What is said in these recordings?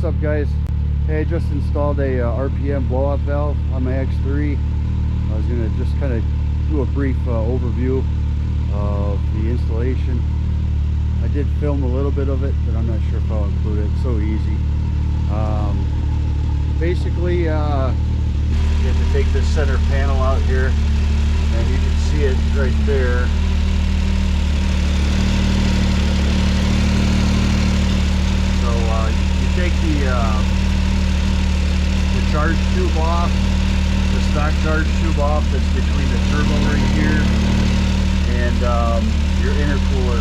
what's up guys? Hey, I just installed a RPM blow-off valve on my X3. I was going to just kind of do a brief overview of the installation. I did film a little bit of it, but I'm not sure if I'll include it. It's so easy. Basically, you have to take this center panel out here, and you can see it right there. So you take the charge tube off, the stock charge tube off that's between the turbo right here and your intercooler,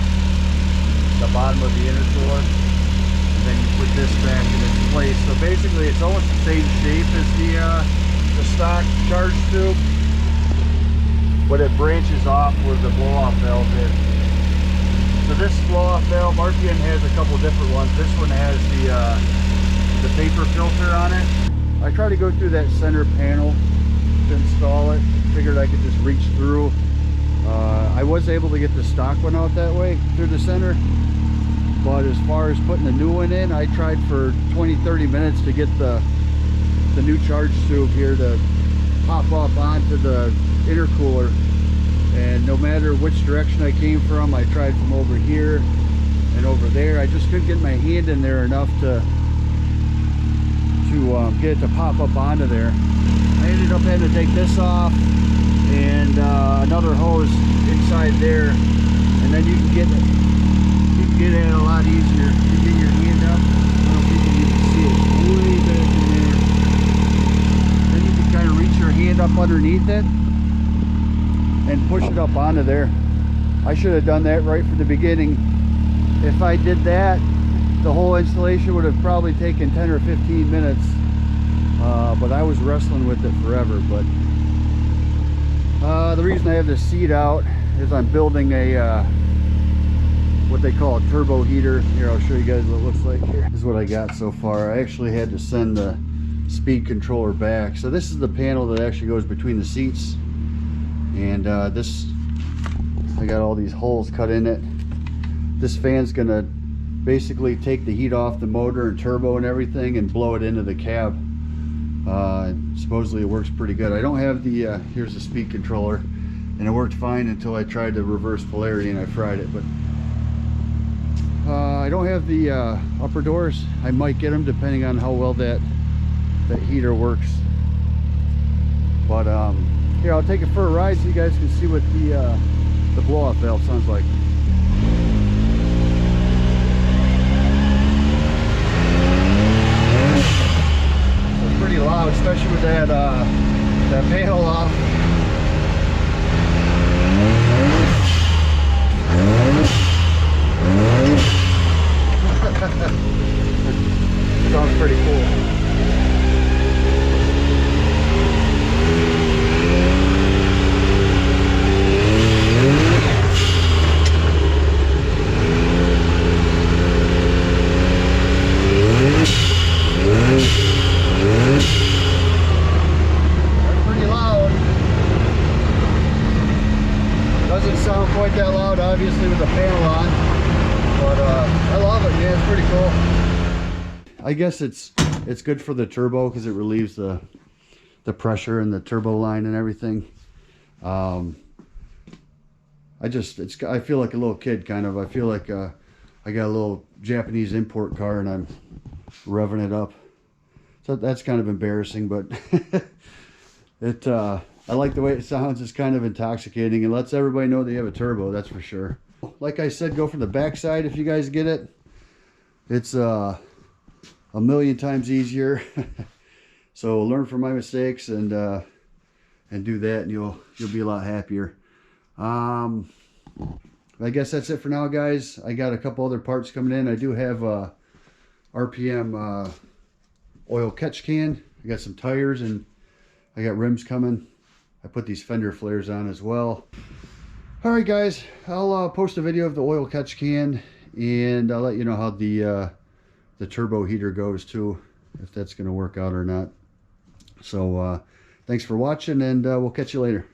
the bottom of the intercooler, and then you put this back in its place. So basically it's almost the same shape as the stock charge tube, but it branches off where the blow-off valve is. So this blow-off valve, RPM has a couple different ones. This one has the paper filter on it. I tried to go through that center panel to install it. Figured I could just reach through. I was able to get the stock one out that way through the center, but as far as putting the new one in, I tried for 20-30 minutes to get the new charge tube here to pop up onto the intercooler, and no matter which direction I came from, I tried from over here and over there, I just couldn't get my hand in there enough to get it to pop up onto there. I ended up having to take this off and another hose inside there, and then you can get it a lot easier. You get your hand up. I don't think you can see it way back in there. Then you can kind of reach your hand up underneath it and push it up onto there. I should have done that right from the beginning. If I did that, the whole installation would have probably taken 10 or 15 minutes. But I was wrestling with it forever. But the reason I have this seat out is I'm building a what they call a turbo heater. Here, I'll show you guys what it looks like. Here, this is what I got so far. I actually had to send the speed controller back. So this is the panel that actually goes between the seats, and this, I got all these holes cut in it. This fan's gonna basically take the heat off the motor and turbo and everything and blow it into the cab. Supposedly it works pretty good. I don't have the here's the speed controller, and it worked fine until I tried the reverse polarity and I fried it. But I don't have the upper doors. I might get them depending on how well that heater works. But here, I'll take it for a ride so you guys can see what the blow-off valve sounds like. It's pretty loud, especially with that panel off. Sounds pretty cool. Doesn't sound quite that loud, obviously, with the panel on, but I love it, man. It's pretty cool. I guess it's good for the turbo because it relieves the pressure in the turbo line and everything. I feel like a little kid, kind of. I feel like I got a little Japanese import car and I'm revving it up. So that's kind of embarrassing, but I like the way it sounds. It's kind of intoxicating and lets everybody know they have a turbo, that's for sure. Like I said, go from the back side if you guys get it. It's a million times easier. So learn from my mistakes and do that, and you'll be a lot happier. I guess that's it for now, guys. I got a couple other parts coming in. I do have a RPM oil catch can. I got some tires and I got rims coming. I put these fender flares on as well. All right, guys, I'll post a video of the oil catch can, and I'll let you know how the turbo heater goes too, if that's going to work out or not. So thanks for watching, and we'll catch you later.